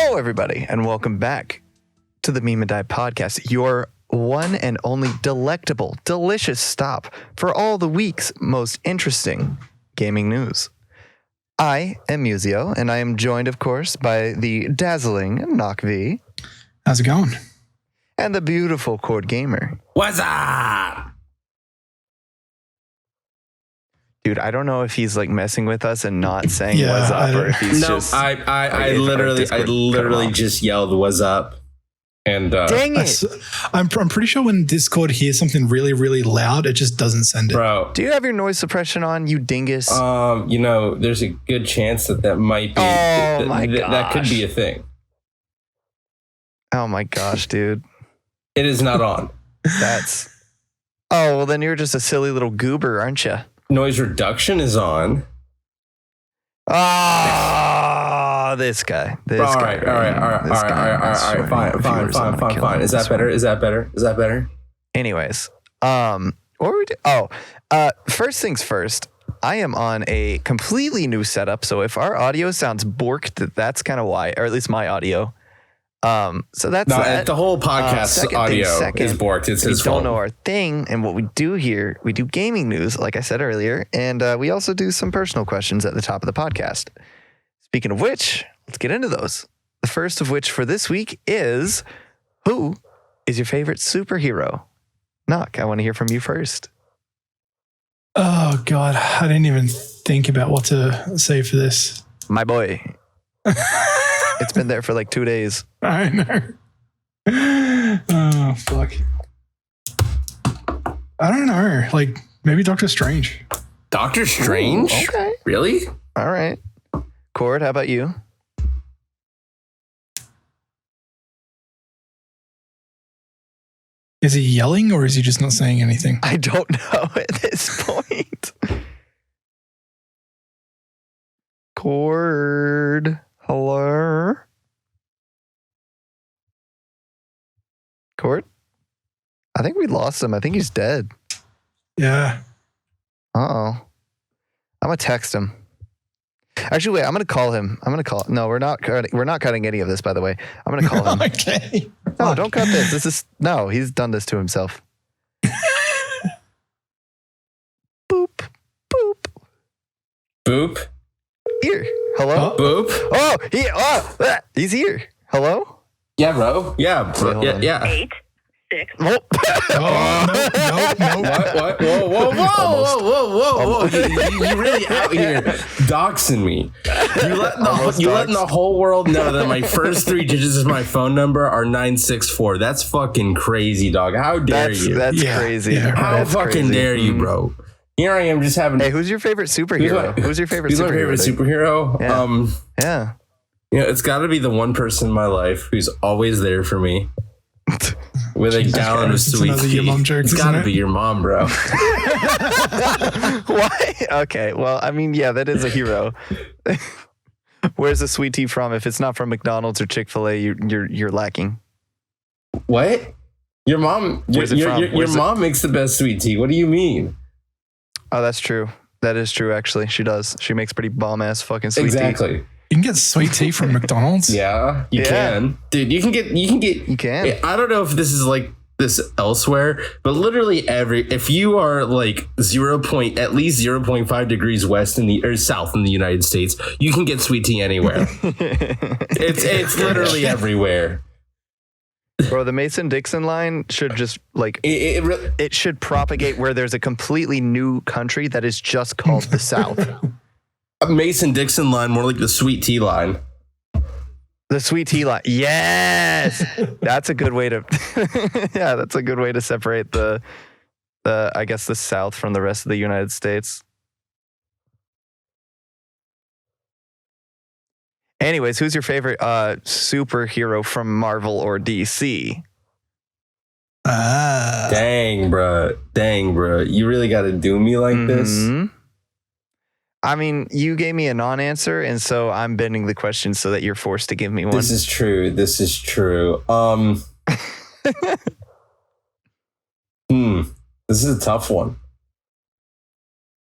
Hello, everybody, and welcome back to the Meme and Die podcast, your one and only delectable, delicious stop for all the week's most interesting gaming news. I am Musio, and I am joined, of course, by the dazzling Noc.V. How's it going? And the beautiful Cord Gamer. What's up? Dude, I don't know if he's like messing with us and not saying what's up, or if he's just... I literally just yelled "What's up?" And dang it! I'm pretty sure when Discord hears something really, really loud, it just doesn't send it. bro. Do you have your noise suppression on, you dingus? There's a good chance that might be. That could be a thing. Oh my gosh, dude. It is not on. That's... Oh, well then you're just a silly little goober, aren't you? Noise reduction is on. Ah, this guy. All right. Fine. Is that better? Anyways, what were we doing? First things first. I am on a completely new setup, so if our audio sounds borked, that's kind of why, or at least my audio. So that's that. The whole podcast audio is borked. It's his fault. We don't know our thing, and what we do here, we do gaming news, like I said earlier, and we also do some personal questions at the top of the podcast. Speaking of which, let's get into those. The first of which for this week is, who is your favorite superhero? Noc, I want to hear from you first. Oh, God. I didn't even think about what to say for this. My boy. It's been there for like 2 days. I know. Oh, fuck. I don't know. Like, maybe Doctor Strange. Doctor Strange? Ooh, okay. Really? All right. Cord, how about you? Is he yelling or is he just not saying anything? I don't know at this point. Cord. Hello? Cord? I think we lost him. I think he's dead. Yeah. Uh-oh. I'm going to text him. Actually, wait, I'm going to call him. No, we're not cutting any of this, by the way. I'm going to call him. Okay. No, don't cut this. No, he's done this to himself. Boop. Boop. Boop. Here. Hello? Boop. He's here. Hello? Yeah, bro. Yeah, bro. Wait, Yeah. 8, 6. No. What? Whoa. You really out here doxing me. You letting the whole world know that my first 3 digits of my phone number are 964. That's fucking crazy, dog. How dare you? That's crazy. Yeah, How that's fucking crazy. dare you, bro? Here I am just having... Hey, who's your favorite superhero? Who's your favorite superhero? Yeah. Yeah. It's got to be the one person in my life who's always there for me. With a gallon of sweet tea. It's got to be your mom, bro. Why? Okay, well, I mean, yeah, that is a hero. Where's the sweet tea from? If it's not from McDonald's or Chick-fil-A, you're lacking. What? Your mom? Your mom makes the best sweet tea. What do you mean? Oh, that's true. That is true, actually. She does. She makes pretty bomb-ass fucking sweet tea. Exactly. You can get sweet tea from McDonald's? Yeah, you can. Dude, you can get... You can. I don't know if this is like this elsewhere, but literally if you are like at least 0.5 degrees west or south in the United States, you can get sweet tea anywhere. It's literally everywhere. Bro, the Mason-Dixon line should just like it should propagate where there's a completely new country that is just called the South. A Mason-Dixon line, more like the sweet tea line. The sweet tea line. Yes. That's a good way to that's a good way to separate the I guess the South from the rest of the United States. Anyways, who's your favorite superhero from Marvel or DC? Dang, bro. You really got to do me like this? I mean, you gave me a non-answer, and so I'm bending the question so that you're forced to give me one. This is true. This is a tough one.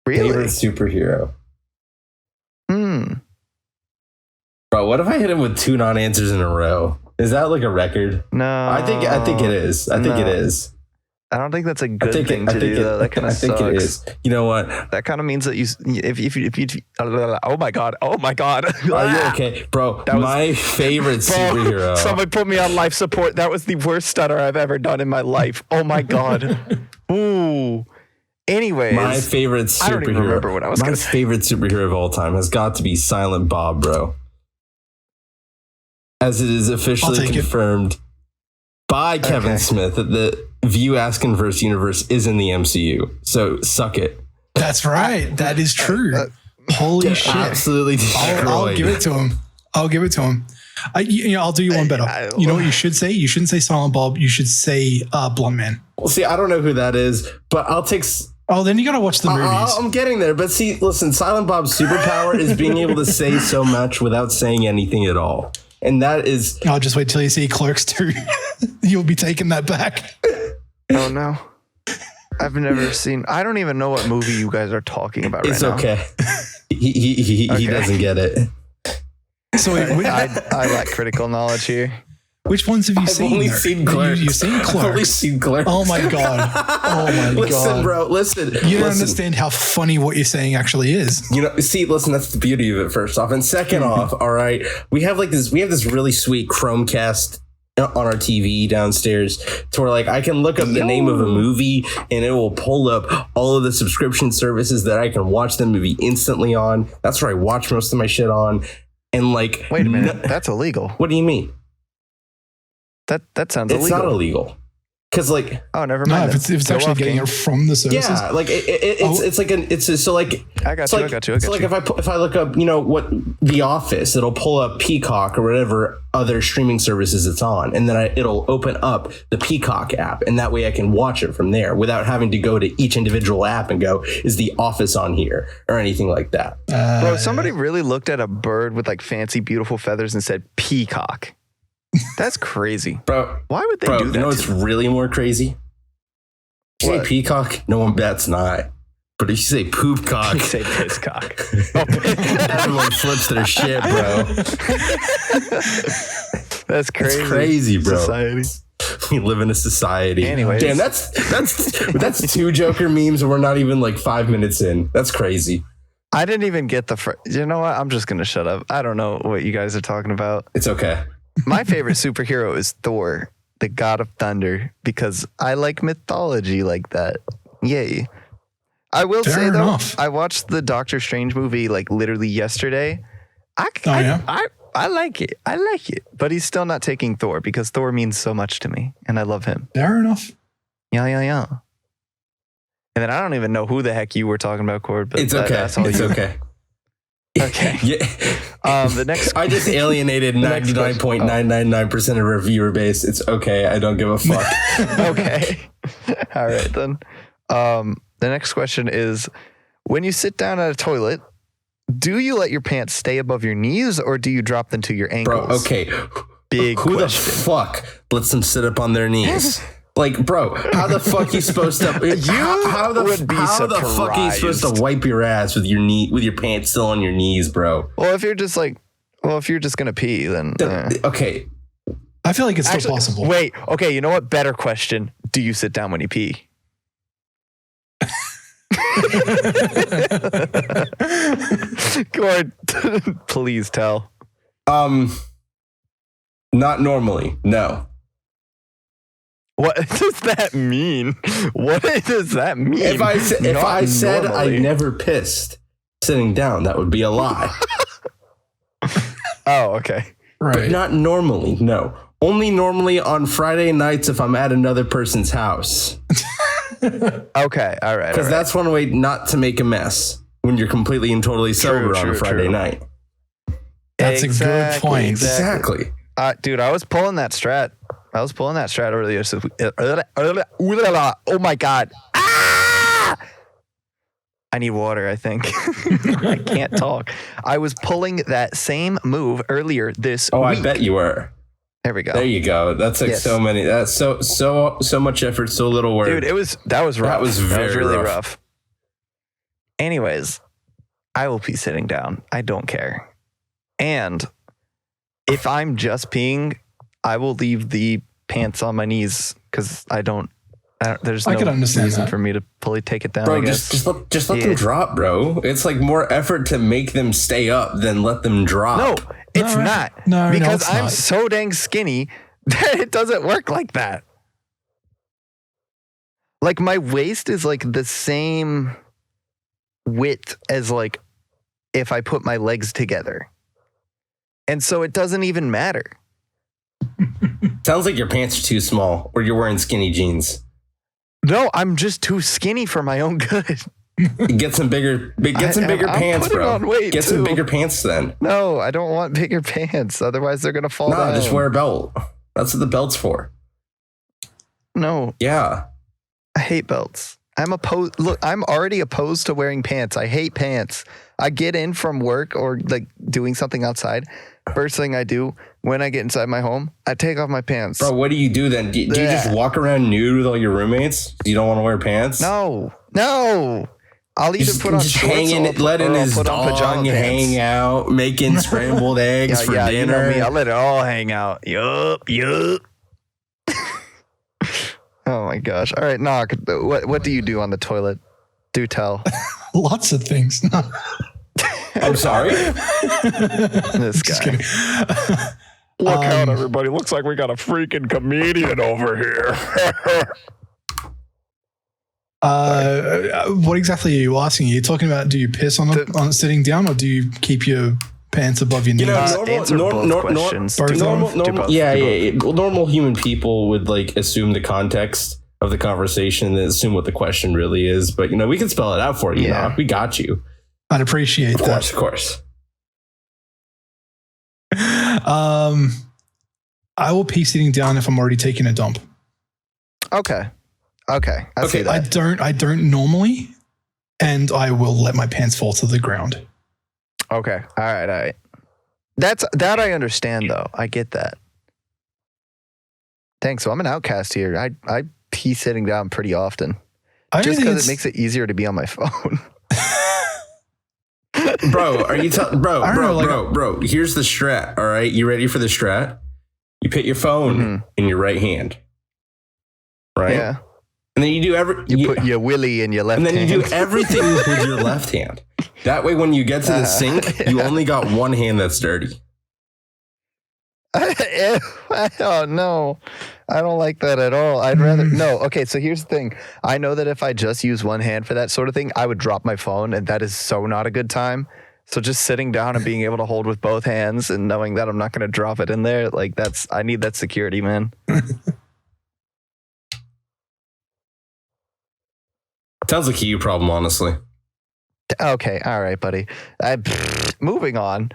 Really? Favorite superhero. Bro, what if I hit him with 2 non-answers in a row? Is that like a record? No. I think it is. I think it is. I don't think that's a good thing to do, though. That kind of sucks. I think it is. You know what? That kind of means that if you oh my god. Are you okay? Bro, that was my favorite superhero. Someone put me on life support. That was the worst stutter I've ever done in my life. Oh my god. Ooh. Anyways. My favorite superhero. I don't even remember what I was going to say. My favorite superhero of all time has got to be Silent Bob, bro. As it is officially confirmed by Kevin Smith that the View Askinverse universe is in the MCU. So suck it. That's right. That is true. Holy shit. Absolutely destroyed. I'll give it to him. I'll do you one better. You know what you should say? You shouldn't say Silent Bob. You should say Blunt Man. Well, see, I don't know who that is, but I'll take... Oh, then you got to watch the movies. I'm getting there. But see, listen, Silent Bob's superpower is being able to say so much without saying anything at all. And that is... I'll just wait till you see Clerks 2. You'll be taking that back. Oh, no. I've never seen... I don't even know what movie you guys are talking about right now. It's okay. He doesn't get it. So I lack critical knowledge here. Which ones have you seen? I've only seen Clerks. You've seen Clerks. I've only seen Clerks. Oh my god. Listen, bro. Listen. You don't understand how funny what you're saying actually is. Listen. That's the beauty of it. First off, and second off, all right, we have this really sweet Chromecast on our TV downstairs, to where like I can look up the name of a movie and it will pull up all of the subscription services that I can watch the movie instantly on. That's where I watch most of my shit on. And like, wait a minute, that's illegal. What do you mean? That sounds illegal. It's not illegal. Because like, oh, never mind. No, if it's actually getting it from the services. Yeah, like I got you. So like if I look up, what The Office, it'll pull up Peacock or whatever other streaming services it's on, and then it'll open up the Peacock app, and that way I can watch it from there without having to go to each individual app and go, is The Office on here or anything like that. Bro, somebody really looked at a bird with like fancy, beautiful feathers and said peacock. That's crazy. Bro, why would they do that? You know what's really more crazy? You say peacock, no one bats an eye. But if you say poopcock, you say pisscock. Everyone flips their shit, bro. That's crazy. It's crazy, bro. Society. We live in a society. Anyways. Damn, that's 2 Joker memes and we're not even like 5 minutes in. That's crazy. I didn't even get you know what? I'm just going to shut up. I don't know what you guys are talking about. It's okay. My favorite superhero is Thor, the god of thunder, because I like mythology like that. Yay. I will say, though, I watched the Doctor Strange movie like literally yesterday. I like it. I like it. But he's still not taking Thor because Thor means so much to me and I love him. Fair enough. Yeah. And then I don't even know who the heck you were talking about, Cord. But it's okay. It's okay. Okay. Yeah. The next. I just alienated 99.999% of our viewer base. It's okay. I don't give a fuck. Okay. All right then. The next question is: when you sit down at a toilet, do you let your pants stay above your knees or do you drop them to your ankles? Bro, okay. Big Who question. the fuck lets them sit up on their knees? Like, bro, how the fuck you supposed to? How the fuck are you supposed to wipe your ass with your pants still on your knees, bro? Well, if you're just gonna pee, then okay. I feel like it's still possible. Wait, okay. You know what? Better question: do you sit down when you pee? Gord, please tell. Not normally. No. What does that mean? What does that mean? If I said I never pissed sitting down, that would be a lie. Oh, okay. Right. But not normally, no. Only normally on Friday nights if I'm at another person's house. Okay, all right. Because that's one way not to make a mess when you're completely and totally sober on a Friday night. That's a good point. Exactly. Dude, I was pulling that strat earlier. So, oh my God. Ah! I need water, I think. I can't talk. I was pulling that same move earlier this week. I bet you were. There we go. There you go. That's like so many. That's so much effort, so little work. Dude, that was rough. That was really rough. Anyways, I will be sitting down. I don't care. And if I'm just peeing, I will leave the pants on my knees because there's no could understand reason that. for me to fully take it down. Bro, I guess. just let them drop, bro. It's like more effort to make them stay up than let them drop. No, it's not. No, because it's I'm not. so dang skinny that it doesn't work like that. Like my waist is like the same width as like if I put my legs together. And so it doesn't even matter. Sounds like your pants are too small or you're wearing skinny jeans. No, I'm just too skinny for my own good. Get some bigger pants, bro. Get some bigger pants then. No, I don't want bigger pants. Otherwise they're going to fall down. No, just wear a belt. That's what the belt's for. No. Yeah. I hate belts. I'm already opposed to wearing pants. I hate pants. I get in from work or like doing something outside. First thing I do when I get inside my home, I take off my pants. Bro, what do you do then? Do you just walk around nude with all your roommates? You don't want to wear pants? No. I'll either put on shorts letting his dog hang out, making scrambled eggs for dinner. You know me, I'll let it all hang out. Yup. Oh my gosh. All right, Noc, what do you do on the toilet? Do tell. Lots of things. I'm sorry? This guy. Look out, everybody. Looks like we got a freaking comedian over here. What exactly are you asking? Are you talking about do you piss on sitting down or do you keep your pants above your knees? Answer both questions. Normal human people would like assume the context of the conversation and assume what the question really is. But, we can spell it out for you. Yeah. We got you. I'd appreciate that. Of course. I will pee sitting down if I'm already taking a dump. Okay. I see that. I don't normally, and I will let my pants fall to the ground. Okay. All right. That I understand though. I get that. Thanks. So I'm an outcast here. I pee sitting down pretty often. Just because it makes it easier to be on my phone. Bro, are you bro, here's the strat, all right? You ready for the strat? You put your phone in your right hand. Right? Yeah. And then you do put your willy in your left hand. And then you do everything with your left hand. That way when you get to the sink, you only got one hand that's dirty. Oh no. I don't like that at all. I'd rather no. Okay, so here's the thing. I know that if I just use one hand for that sort of thing, I would drop my phone, and that is so not a good time. So just sitting down and being able to hold with both hands and knowing that I'm not going to drop it in there, like I need that security, man. Sounds like a you problem, honestly. Okay, all right, buddy. Moving on.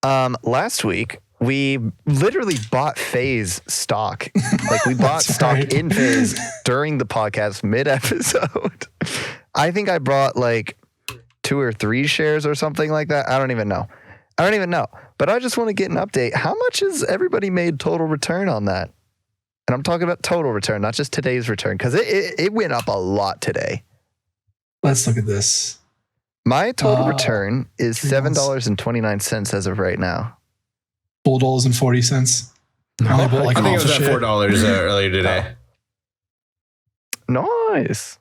Last week we literally bought FaZe stock. Like we bought stock in FaZe during the podcast mid-episode. I think I bought like 2 or 3 shares or something like that. I don't even know. But I just want to get an update. How much has everybody made total return on that? And I'm talking about total return, not just today's return, because it went up a lot today. Let's look at this. My total return is $7.29 as of right now. $4.40. I think it was at $4 earlier today. Nice.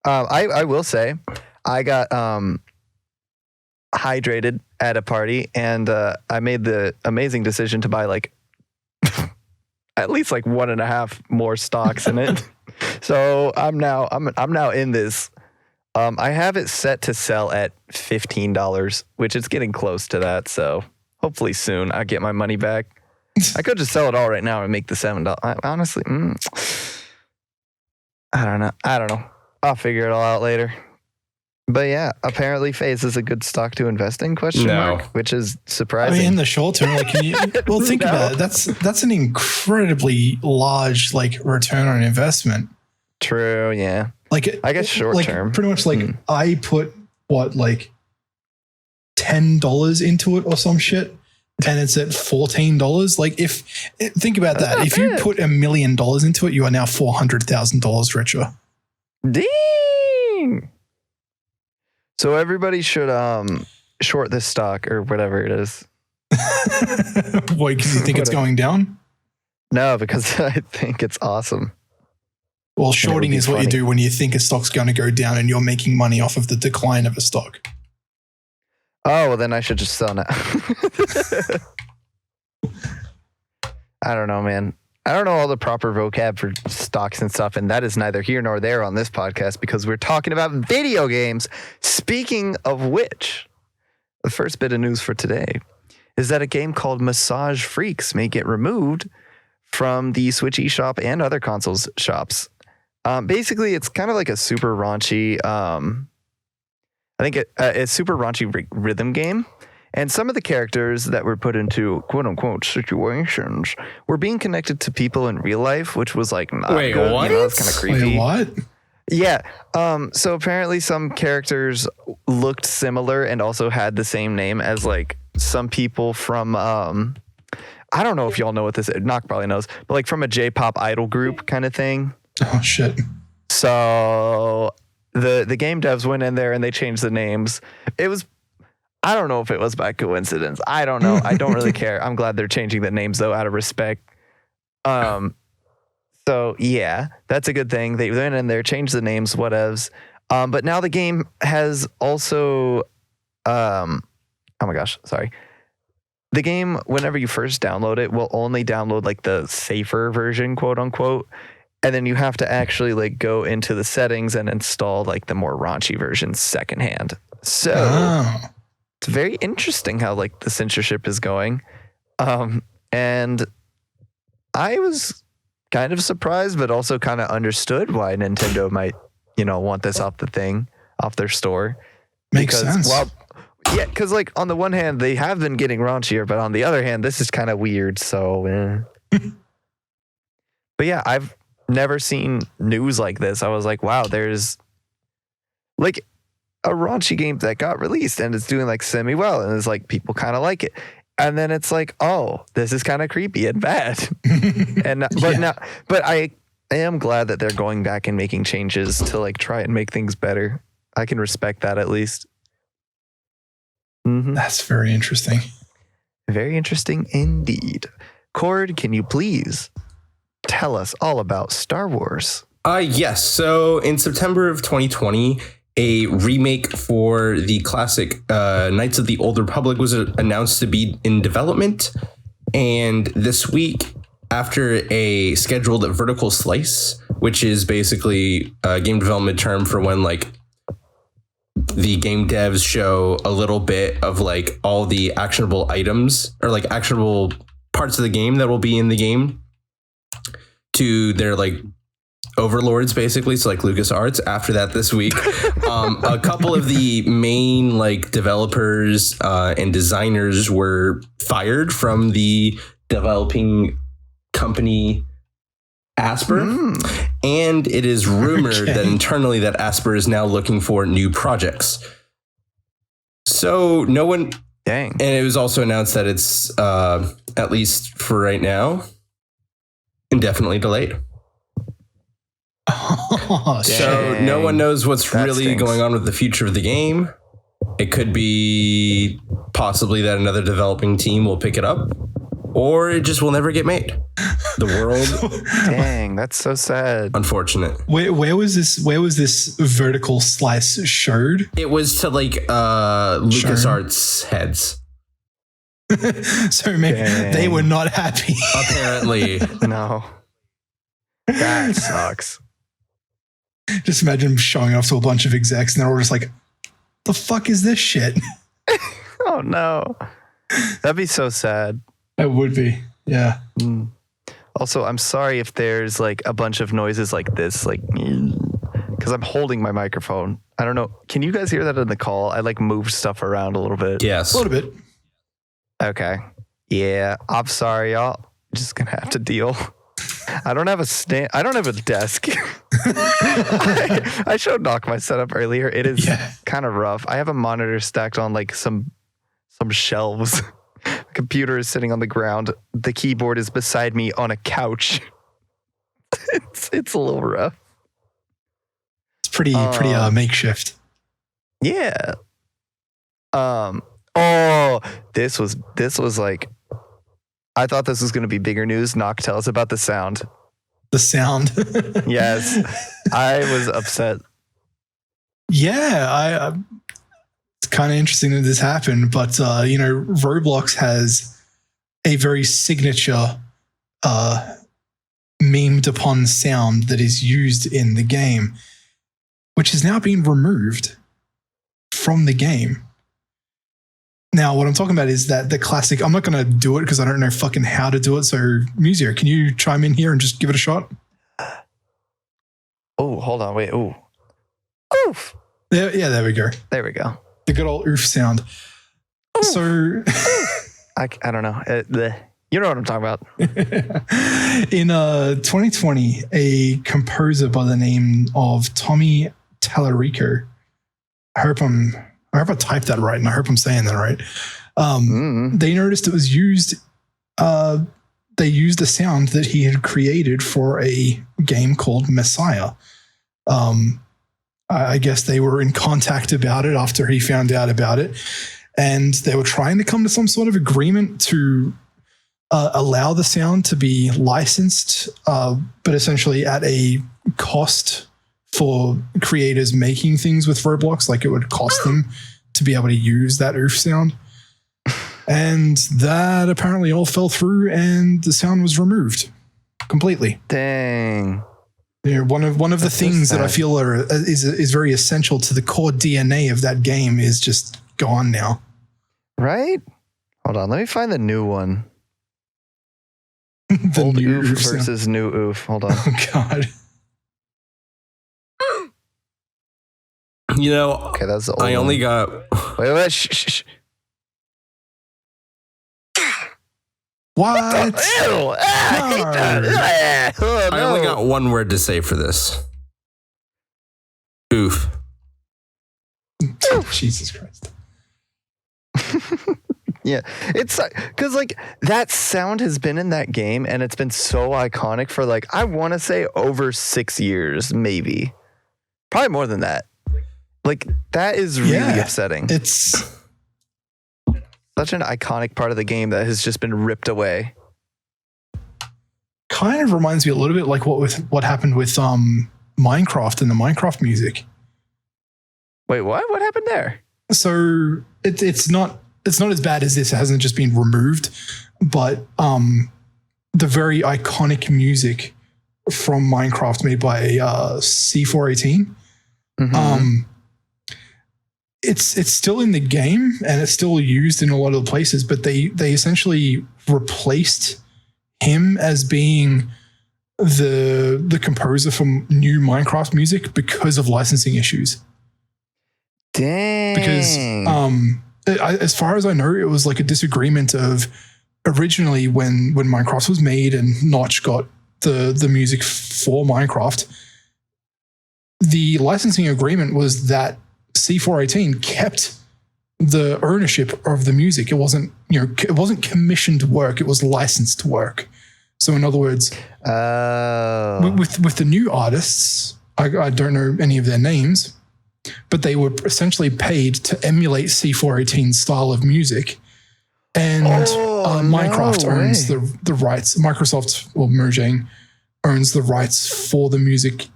I will say, I got hydrated at a party, and I made the amazing decision to buy like at least like 1.5 more stocks in it. So I'm now in this. I have it set to sell at $15, which is getting close to that. So hopefully soon I get my money back. I could just sell it all right now and make the $7. Honestly, I don't know. I'll figure it all out later. But yeah, apparently FaZe is a good stock to invest in, mark, which is surprising. I mean, in the short term, like, think about it. That's an incredibly large like return on investment. True, yeah. Like, I guess short term. Pretty much like I put like $10 into it or some shit, and it's at $14. Like, think about that. If you put $1 million into it, you are now $400,000 richer. Dang. So everybody should short this stock or whatever it is. Why? Because you think it's going down? No, because I think it's awesome. Well, shorting is what you do when you think a stock's going to go down and you're making money off of the decline of a stock. Oh, well, then I should just sell now. I don't know, man. I don't know all the proper vocab for stocks and stuff, and that is neither here nor there on this podcast because we're talking about video games. Speaking of which, the first bit of news for today is that a game called Massage Freaks may get removed from the Switch eShop and other consoles shops. Basically, it's kind of like a super raunchy, I think it's super raunchy rhythm game. And some of the characters that were put into quote unquote situations were being connected to people in real life, which was like not Wait, good. what? You know, it's kind of creepy. Wait, what? Yeah. So apparently some characters looked similar and also had the same name as like some people from I don't know if y'all know what this is. Noc probably knows, but like from a J-pop idol group kind of thing. Oh shit. So the game devs went in there and they changed the names. I don't know if it was by coincidence. I don't know. I don't really care. I'm glad they're changing the names though, out of respect. So yeah, that's a good thing. They went in there, changed the names, whatevs. But now the game has also, oh my gosh, sorry. The game, whenever you first download it, will only download like the safer version, quote unquote. And then you have to actually like go into the settings and install like the more raunchy version secondhand. So it's very interesting how like the censorship is going. And I was kind of surprised, but also kind of understood why Nintendo might, want this off their store. Makes sense. Well, yeah, because like on the one hand, they have been getting raunchier, but on the other hand, this is kind of weird. So, but yeah, I've never seen news like this. I was like, wow, there's like a raunchy game that got released and it's doing like semi well, and it's like people kind of like it. And then it's like, oh, this is kind of creepy and bad. But I am glad that they're going back and making changes to like try and make things better. I can respect that at least. Mm-hmm. That's very interesting. Very interesting indeed. Cord, can you please tell us all about Star Wars? Yes. So in September of 2020, a remake for the classic Knights of the Old Republic was announced to be in development. And this week, after a scheduled vertical slice, which is basically a game development term for when like the game devs show a little bit of like all the actionable items or like actionable parts of the game that will be in the game to their like overlords, basically. So like LucasArts. After that, this week, a couple of the main like developers and designers were fired from the developing company Asper. And it is rumored that internally that Asper is now looking for new projects. So no one... Dang. And it was also announced that it's, at least for right now, indefinitely delayed. So no one knows what's really going on with the future of the game. It could be possibly that another developing team will pick it up, or it just will never get made. The world. Dang, that's so sad. Unfortunate. Where was this vertical slice showed? It was to like LucasArts heads. So maybe they were not happy. Apparently. No. That sucks. Just imagine showing off to a bunch of execs and they're all just like, the fuck is this shit? Oh no. That'd be so sad. It would be. Yeah. Also, I'm sorry if there's like a bunch of noises like this, like, because I'm holding my microphone. I don't know. Can you guys hear that in the call? I like moved stuff around a little bit. Yes. A little bit. Okay. Yeah. I'm sorry, y'all. Just gonna have to deal. I don't have a stand. I don't have a desk. I showed Noc my setup earlier. It is kind of rough. I have a monitor stacked on like some shelves. The computer is sitting on the ground. The keyboard is beside me on a couch. It's a little rough. It's pretty makeshift. Yeah. Oh, this was like, I thought this was going to be bigger news. Noc, tell us about the sound. The sound. Yes, I was upset. Yeah, it's kind of interesting that this happened, but Roblox has a very signature memed upon sound that is used in the game, which is now being removed from the game. Now, what I'm talking about is that the classic, I'm not going to do it because I don't know fucking how to do it. So, Musio, can you chime in here and just give it a shot? Oh, hold on. Wait. Ooh. Oof. There we go. There we go. The good old oof sound. Oof. So, I don't know. You know what I'm talking about. In 2020, a composer by the name of Tommy Tallarico, I hope I typed that right, and I hope I'm saying that right. They noticed it was used. They used a sound that he had created for a game called Messiah. I guess they were in contact about it after he found out about it, and they were trying to come to some sort of agreement to allow the sound to be licensed, but essentially at a cost for creators making things with Roblox. Like, it would cost them to be able to use that oof sound. And that apparently all fell through, and the sound was removed completely. Dang. One of the things that I feel is very essential to the core DNA of that game is just gone now. Right? Hold on. Let me find the new one. The old new oof versus sound. new oof. Hold on. Oh, God. Okay, that's the old I only one. got. Wait. Shh. What? Ew. I hate that. Oh, I only no. got one word to say for this. Oof. Jesus Christ. Yeah, it's because like that sound has been in that game, and it's been so iconic for like, I want to say over 6 years, maybe, probably more than that. Like, that is really upsetting. It's such an iconic part of the game that has just been ripped away. kind of reminds me a little bit like what happened with Minecraft and the Minecraft music. Wait, what? What happened there? So it's not as bad as this. It hasn't just been removed, but the very iconic music from Minecraft made by C418. Mm-hmm. It's still in the game and it's still used in a lot of the places, but they essentially replaced him as being the composer for new Minecraft music because of licensing issues. Dang. Because as far as I know, it was like a disagreement of originally when Minecraft was made and Noc got the music for Minecraft, the licensing agreement was that C418 kept the ownership of the music. It wasn't commissioned work, it was licensed work. So in other words, with the new artists, I don't know any of their names, but they were essentially paid to emulate C418's style of music. And Minecraft owns the rights. Microsoft, or Mojang, owns the rights for the music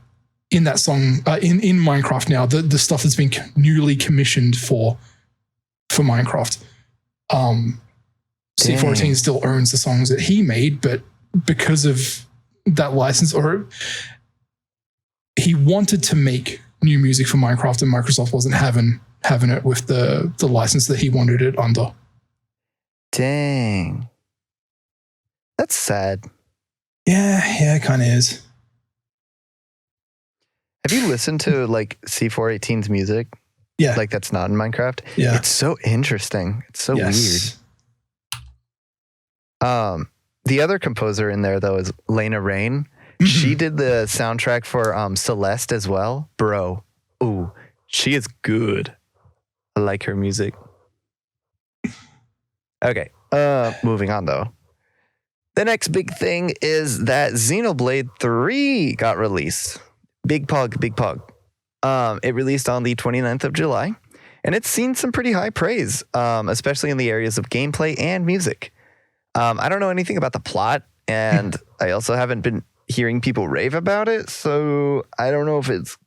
in that song, in Minecraft now, the stuff that's been newly commissioned for Minecraft. C418 still owns the songs that he made, but because of that license, or he wanted to make new music for Minecraft and Microsoft wasn't having it with the license that he wanted it under. Dang. That's sad. Yeah, it kind of is. Have you listened to like C418's music? Yeah. Like that's not in Minecraft? Yeah. It's so interesting. It's so weird. The other composer in there though is Lena Raine. She did the soundtrack for Celeste as well. Bro. Ooh, she is good. I like her music. Okay. Moving on though. The next big thing is that Xenoblade 3 got released. Big pug. It released on the 29th of July. and it's seen some pretty high praise, especially in the areas of gameplay and music. I don't know anything about the plot, and I also haven't been hearing people rave about it, so I don't know if it's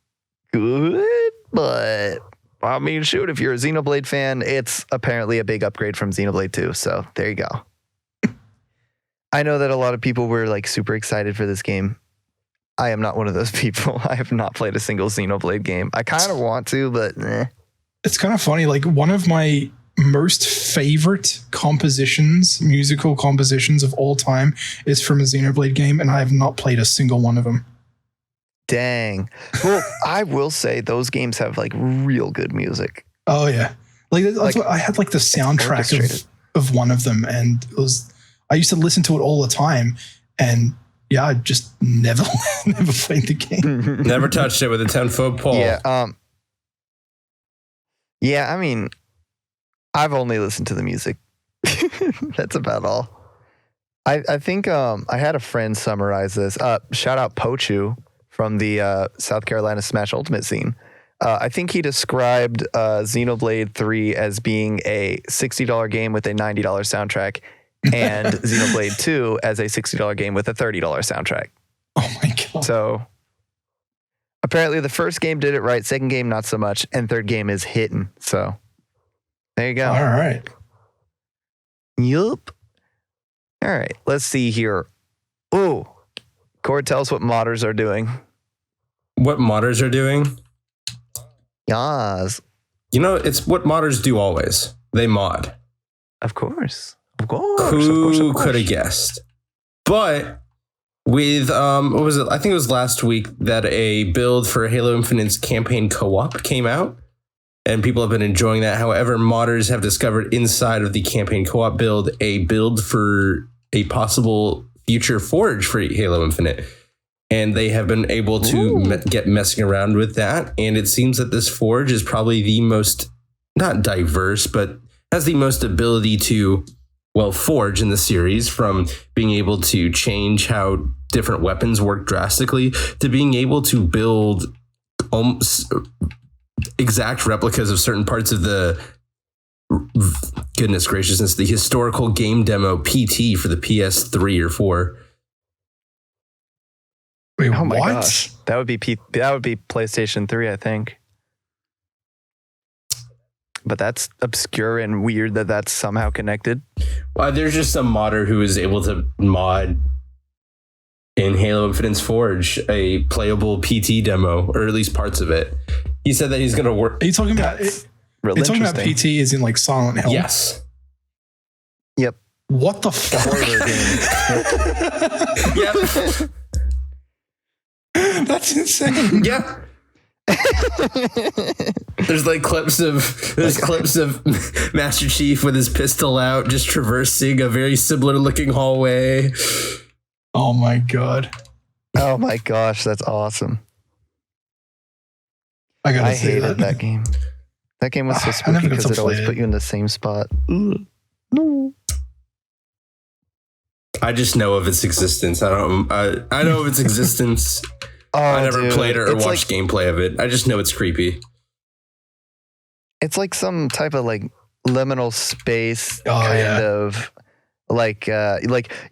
good, but I mean, shoot, if you're a Xenoblade fan, it's apparently a big upgrade from Xenoblade 2, so there you go. I know that a lot of people were like super excited for this game. I am not one of those people. I have not played a single Xenoblade game. I kind of want to, but It's kind of funny. Like, one of my most favorite compositions, musical compositions of all time, is from a Xenoblade game, and I have not played a single one of them. Dang. Well, I will say those games have like real good music. Oh yeah, that's what I had, like the soundtrack of one of them, and I used to listen to it all the time, and yeah, I just never played the game. Never touched it with a 10-foot pole. Yeah. Yeah, I mean, I've only listened to the music. That's about all. I think I had a friend summarize this. Shout out Pochu from the South Carolina Smash Ultimate scene. I think he described Xenoblade 3 as being a $60 game with a $90 soundtrack, and Xenoblade 2 as a $60 game with a $30 soundtrack. Oh my god. So apparently the first game did it right, second game not so much, and third game is hitting. So there you go. All right. Yup. All right, let's see here. Ooh, Cord, tell us what modders are doing. What modders are doing? Yas. You know, it's what modders do always. They mod. Of course. Of course. Who could have guessed? But with what was it? I think it was last week that a build for Halo Infinite's campaign co-op came out, and people have been enjoying that. However, modders have discovered inside of the campaign co-op build a build for a possible future Forge for Halo Infinite, and they have been able to get messing around with that. And it seems that this Forge is probably the most, not diverse, but has the most ability to, well, forge in the series, from being able to change how different weapons work drastically to being able to build exact replicas of certain parts of the, goodness graciousness, the historical game demo PT for the PS3 or 4. Wait, Oh my what? gosh. That would be PlayStation 3, I think. But that's obscure and weird that that's somehow connected. Well, there's just some modder who is able to mod in Halo Infinite's Forge a playable PT demo, or at least parts of it. He said that he's going to work. Are you talking about it? Really You're talking about interesting. PT as in like Silent Hill? Yes. Yep. What the fuck? Horror game. Yep. That's insane. Yeah. There's clips of Master Chief with his pistol out, just traversing a very similar looking hallway. Oh my god. Oh my gosh, that's awesome. I gotta I say hated that game. That game was so I never spooky got because to it always play put it. you in the same spot. No. I just know of its existence. I know of its existence. Oh, I never dude. played it or It's watched gameplay of it. I just know it's creepy. It's like some type of like liminal space Oh, yeah. of like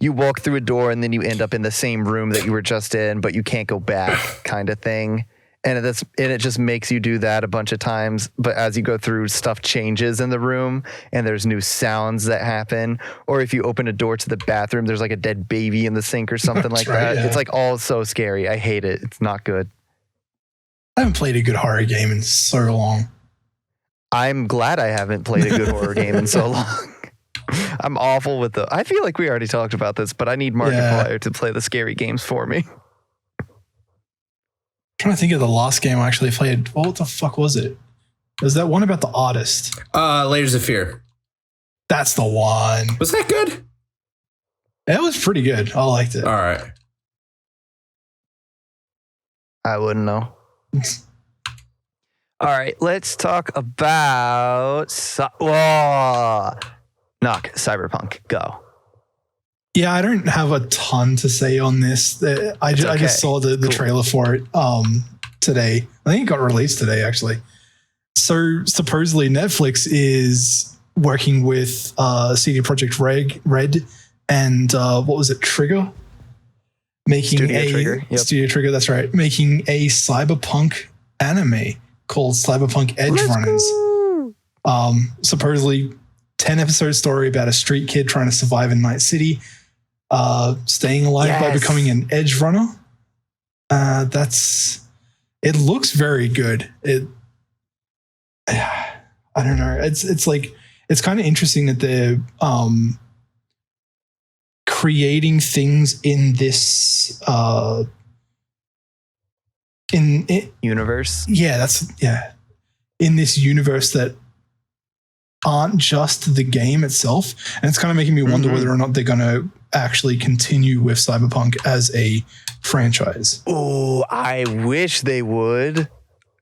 you walk through a door and then you end up in the same room that you were just in, but you can't go back kind of thing. And it just makes you do that a bunch of times. But as you go through, stuff changes in the room and there's new sounds that happen. Or if you open a door to the bathroom, there's like a dead baby in the sink or something like right, that. yeah. It's like all so scary. I hate it. It's not good. I haven't played a good horror game in so long. I'm glad I haven't played a good horror game in so long. I'm awful with I feel like we already talked about this, but I need Markiplier to play the scary games for me. I'm trying to think of the last game I actually played. What the fuck was it? Was that one about the artist? Layers of Fear. That's the one. Was that good? That was pretty good. I liked it. All right. I wouldn't know. All right, let's talk about Noc, Cyberpunk. Go. Yeah, I don't have a ton to say on this. I just saw the trailer for it today. I think it got released today, actually. So supposedly Netflix is working with CD Projekt Red and what was it, Trigger? Making Studio Trigger, that's right. Making a cyberpunk anime called Cyberpunk Edge Runners. Supposedly 10-episode story about a street kid trying to survive in Night City, staying alive by becoming an edge runner. It looks very good. I don't know. It's like, it's kind of interesting that they're creating things in this universe. In this universe that aren't just the game itself, and it's kind of making me wonder whether or not they're going to actually continue with Cyberpunk as a franchise. Oh, I wish they would,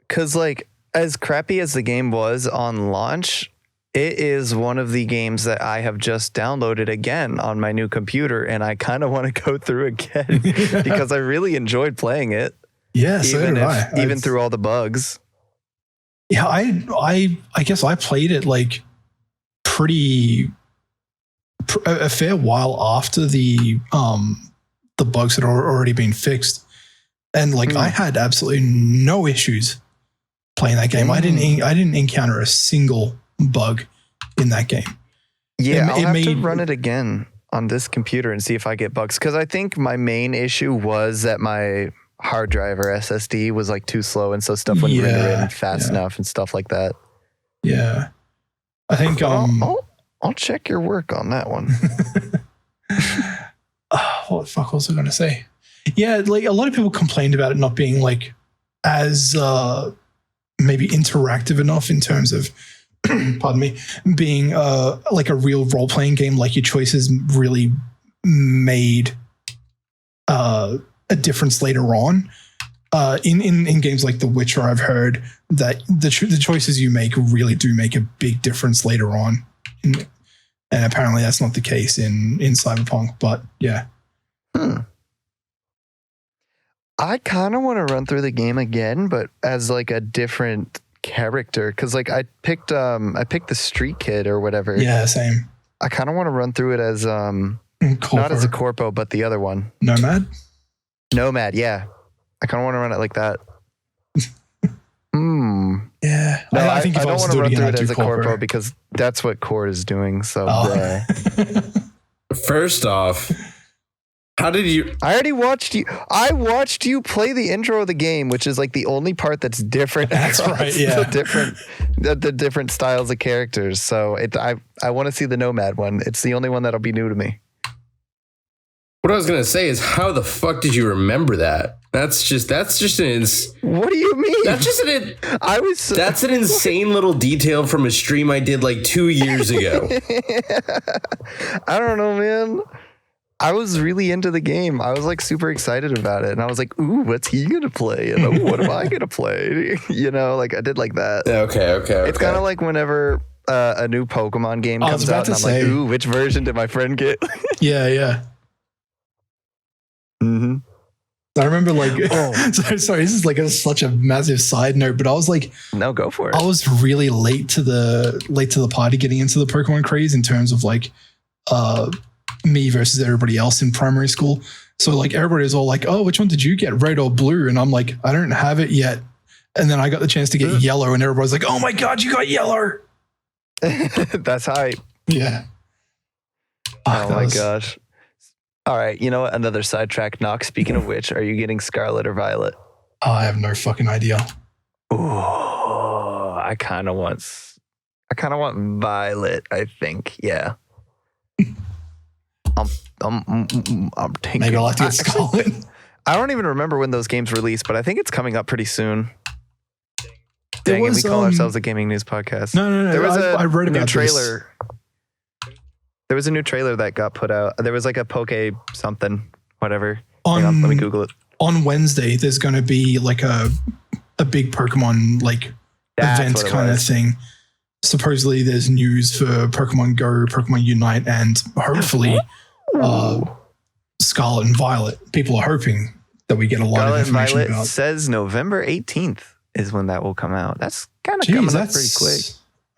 because like as crappy as the game was on launch, it is one of the games that I have just downloaded again on my new computer, and I kind of want to go through again because I really enjoyed playing it. Yeah, so did I. Even through all the bugs. Yeah, I guess I played it like a fair while after the bugs had already been fixed, and like I had absolutely no issues playing that game. I didn't encounter a single bug in that game. Yeah, I'll have to run it again on this computer and see if I get bugs, because I think my main issue was that my hard drive or SSD was like too slow, and so stuff wouldn't render in fast enough and stuff like that. Yeah, I think I'll check your work on that one. What the fuck was I going to say? Yeah, like a lot of people complained about it not being like as maybe interactive enough in terms of pardon me, being like a real role-playing game. Like your choices really made a difference later on. In games like The Witcher, I've heard that the choices you make really do make a big difference later on. And apparently that's not the case in Cyberpunk, but yeah. I kind of want to run through the game again, but as like a different character, because like I picked the street kid or whatever. Yeah, same. I kind of want to run through it as KOTOR. Not as a corpo, but the other one. Nomad, yeah. I kind of want to run it like that. Yeah. No, I think if I don't was want to to run do it through again, it I'd as do a corpo corpo. because that's what Core is doing. So First off, how did you? I already watched you. I watched you play the intro of the game, which is like the only part that's different. That's right. Yeah. The different styles of characters. So I want to see the Nomad one. It's the only one that'll be new to me. What I was gonna say is, how the fuck did you remember that? That's just an. What do you mean? That's just an. That's an insane little detail from a stream I did like 2 years ago. I don't know, man. I was really into the game. I was like super excited about it, and I was like, "Ooh, what's he gonna play? And oh, what am I gonna play?" You know, like I did like that. Okay. It's kind of like whenever a new Pokemon game comes out, and I'm like, "Ooh, which version did my friend get?" Yeah. Mm-hmm. I remember like, sorry, this is like such a massive side note, but I was like, no, go for it. I was really late to the party getting into the Pokemon craze in terms of like, me versus everybody else in primary school. So like everybody was all like, "Oh, which one did you get, red or blue?" And I'm like, "I don't have it yet." And then I got the chance to get yellow, and everybody's like, "Oh my god, you got yellow!" That's hype. Yeah. Oh my gosh. All right, you know what? Another sidetrack. Noc. Speaking of which, are you getting Scarlet or Violet? Oh, I have no fucking idea. Oh, I kind of want Violet. I think, yeah. I'm thinking. Maybe I'll have to get Scarlet. I don't even remember when those games released, but I think it's coming up pretty soon. Dang it, we call ourselves a gaming news podcast. No. There was I read about new trailer. this. There was a new trailer that got put out. There was like a Poke something, whatever. Hang on, let me Google it. On Wednesday, there's going to be like a big Pokemon like event kind of thing. Supposedly, there's news for Pokemon Go, Pokemon Unite, and hopefully Scarlet and Violet. People are hoping that we get a lot of information Violet about. Says November 18th is when that will come out. That's kind of coming up pretty quick.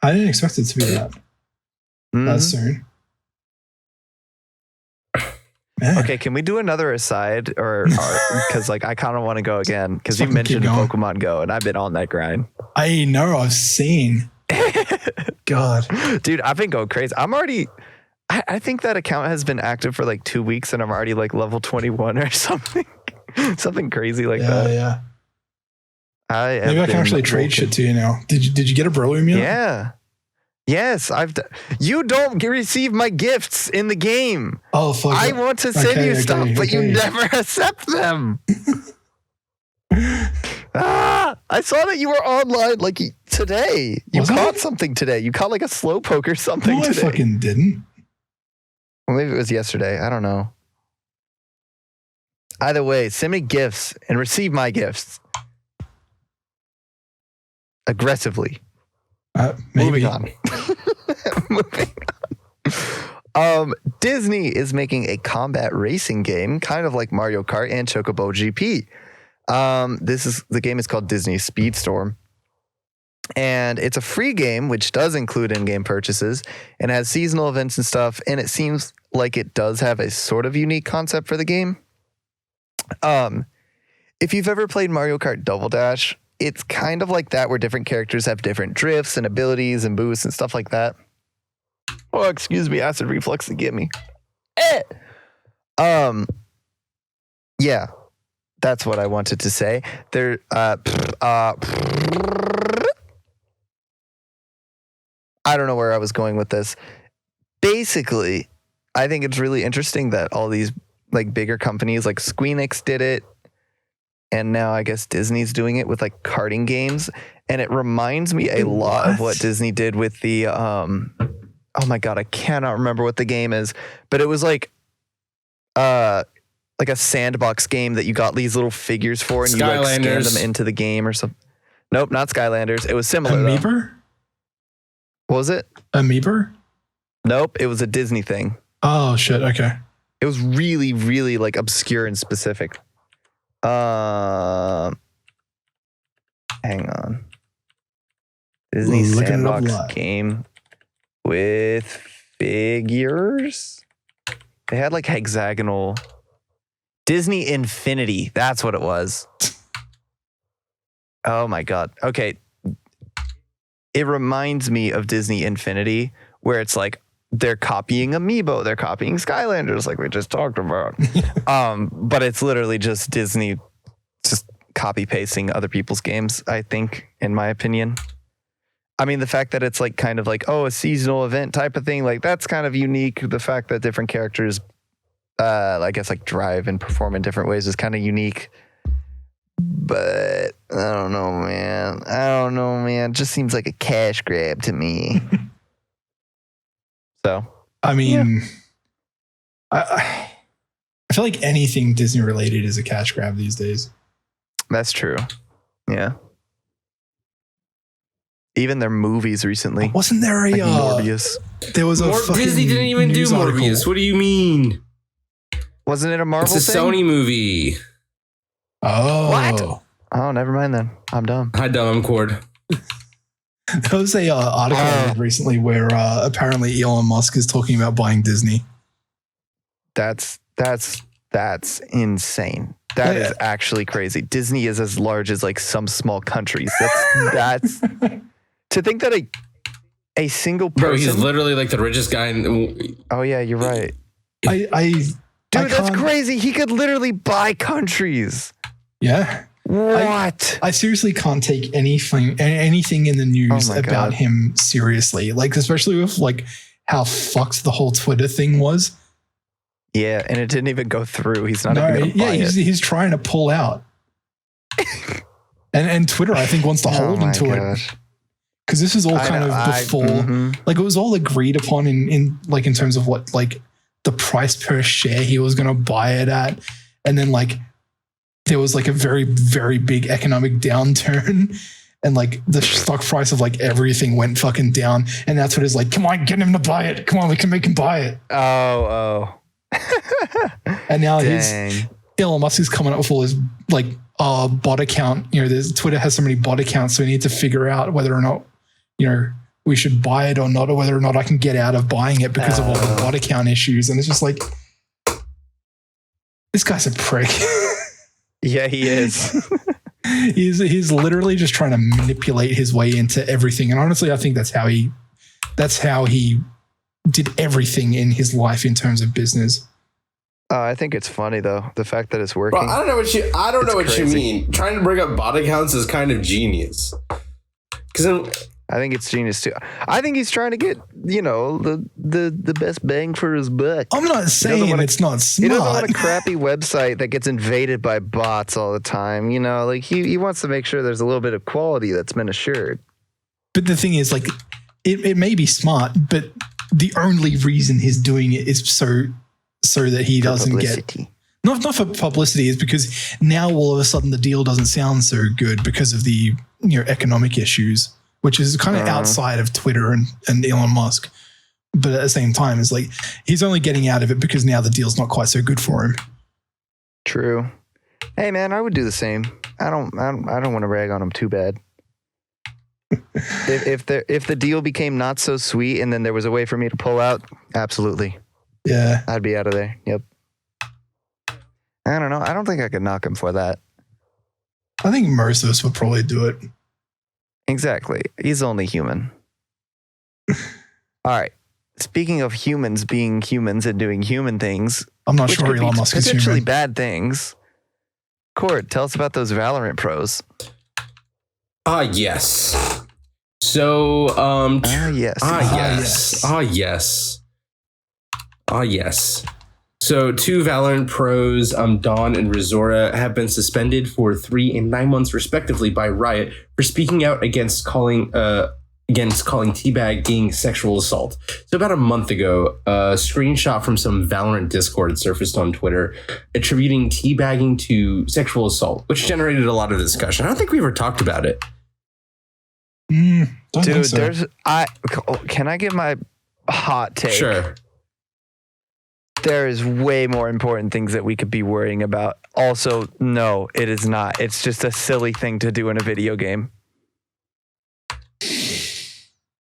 I didn't expect it to be that soon. Man. Okay, can we do another aside, or because like I kind of want to go again because you mentioned Pokemon Go, and I've been on that grind. I know, I've seen. God, dude, I've been going crazy. I'm already. I think that account has been active for like 2 weeks, and I'm already like level 21 or something, something crazy like that. Yeah. Maybe I can actually trade shit to you now. Did you get a Breloom yet? Yeah. Yes, you don't receive my gifts in the game. Oh, fuck. I want to send you stuff, but you never accept them. I saw that you were online like today. You caught something today. You caught like a slowpoke or something today. I fucking didn't. Or maybe it was yesterday. I don't know. Either way, send me gifts and receive my gifts. Aggressively. Maybe. Moving on. Disney is making a combat racing game, kind of like Mario Kart and Chocobo GP. The game is called Disney Speedstorm, and it's a free game which does include in-game purchases and has seasonal events and stuff. And it seems like it does have a sort of unique concept for the game. If you've ever played Mario Kart Double Dash, it's kind of like that, where different characters have different drifts and abilities and boosts and stuff like that. Oh, excuse me, acid reflux to get me. Yeah, that's what I wanted to say. I don't know where I was going with this. Basically, I think it's really interesting that all these like bigger companies like Squeenix did it. And now I guess Disney's doing it with like karting games. And it reminds me a lot of what Disney did with the, oh my God, I cannot remember what the game is, but it was like a sandbox game that you got these little figures for and you like scanned them into the game or something. Nope, not Skylanders. It was similar. Amoeba? What was it? Amoeba? Nope, it was a Disney thing. Oh shit, okay. It was really, really like obscure and specific. Hang on. Disney sandbox game with figures. They had like hexagonal. Disney Infinity. That's what it was. Oh my God. Okay. It reminds me of Disney Infinity, where it's like they're copying Amiibo, they're copying Skylanders, like we just talked about. But it's literally just Disney just copy pasting other people's games, I think, in my opinion. I mean, the fact that it's like kind of like, a seasonal event type of thing, like that's kind of unique. The fact that different characters, I guess, like drive and perform in different ways is kind of unique. But I don't know, man. It just seems like a cash grab to me. So, I mean, I feel like anything Disney related is a cash grab these days. That's true. Yeah. Even their movies recently. Wasn't there a like Morbius? There was a Disney didn't even do Morbius. Article. What do you mean? Wasn't it a Marvel It's a thing? Sony movie. Oh. What? Oh, never mind then. I'm dumb. Hi, dumb. I'm Cord. There was a article recently where apparently Elon Musk is talking about buying Disney. That's insane. That is actually crazy. Disney is as large as like some small countries. That's to think that a single person. Bro, he's literally like the richest guy. Oh yeah, you're right. Dude, that's crazy. He could literally buy countries. Yeah. What? I seriously can't take anything in the news about him seriously. Like, especially with like how fucked the whole Twitter thing was. Yeah, and it didn't even go through. He's not even gonna buy it. He's trying to pull out. and Twitter, I think, wants to hold into it. Because this is all kind of before, like it was all agreed upon in terms of what like the price per share he was going to buy it at. And then like there was like a very, very big economic downturn and like the stock price of like everything went fucking down. And that's what it's like, come on, get him to buy it. Come on, we can make him buy it. Oh. And now Elon Musk is coming up with all his like bot account. Twitter has so many bot accounts, so we need to figure out whether or not we should buy it or not, or whether or not I can get out of buying it because of all the bot account issues. And it's just like, this guy's a prick. Yeah, he is. He's literally just trying to manipulate his way into everything. And honestly, I think that's how he did everything in his life in terms of business. I think it's funny though, the fact that it's working. Well, I don't know what you crazy. mean. Trying to bring up bot accounts is kind of genius. Because I think it's genius too. I think he's trying to get, the best bang for his buck. I'm not saying it's not smart. He doesn't want a crappy website that gets invaded by bots all the time. He wants to make sure there's a little bit of quality that's been assured. But the thing is, like, it may be smart, but the only reason he's doing it is so that he doesn't get not for publicity, is because now all of a sudden the deal doesn't sound so good because of the economic issues, which is kind of outside of Twitter and Elon Musk. But at the same time, it's like he's only getting out of it because now the deal's not quite so good for him. True. Hey man, I would do the same. I don't want to rag on him too bad. if the deal became not so sweet and then there was a way for me to pull out, absolutely. Yeah. I'd be out of there. Yep. I don't know. I don't think I could knock him for that. I think most of us would probably do it. Exactly. He's only human. All right. Speaking of humans being humans and doing human things, I'm not which sure could be Elon Musk is potentially human. bad things. Court, tell us about those Valorant pros. Yes. So, yes. So, two Valorant pros, Dawn and Rizora, have been suspended for 3 and 9 months, respectively, by Riot for speaking out against calling teabagging sexual assault. So, about a month ago, a screenshot from some Valorant Discord surfaced on Twitter, attributing teabagging to sexual assault, which generated a lot of discussion. I don't think we ever talked about it. Dude, can I give my hot take? Sure. There is way more important things that we could be worrying about. Also, no, it is not. It's just a silly thing to do in a video game.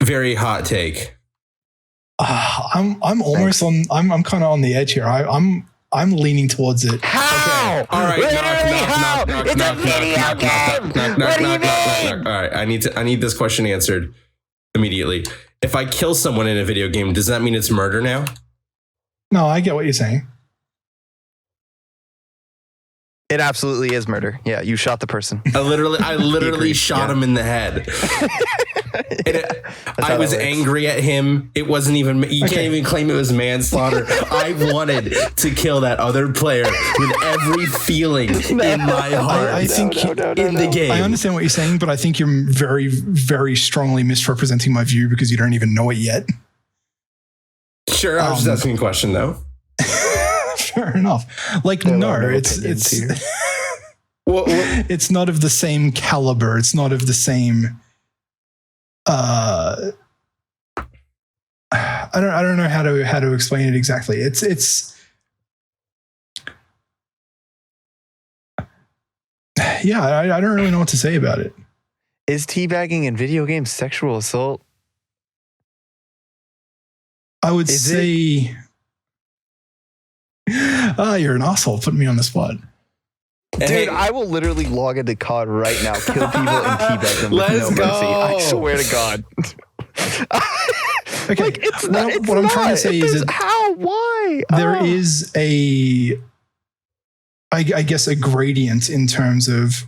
Very hot take. I'm almost on. I'm kind of on the edge here. I'm leaning towards it. How? Okay. All right. Literally how? It's a video game. What do you mean? All right. I need this question answered immediately. If I kill someone in a video game, does that mean it's murder now? No, I get what you're saying. It absolutely is murder. Yeah, you shot the person. I literally shot him in the head. I was angry at him. It wasn't even. You can't even claim it was manslaughter. I wanted to kill that other player with every feeling in my heart. I think in the game. I understand what you're saying, but I think you're very, very strongly misrepresenting my view because you don't even know it yet. Sure, I was just asking a question though. Fair enough. Like, no, it's it's not of the same caliber. It's not of the same. I don't know how to explain it exactly. It's yeah. I don't really know what to say about it. Is teabagging in video games sexual assault? I would say. You're an asshole. Putting me on the spot. Dude, hey, I will literally log into COD right now, kill people, and teabag them with no mercy. I swear to God. Okay, Like, what I'm trying to say is that how? Why? there is I guess a gradient in terms of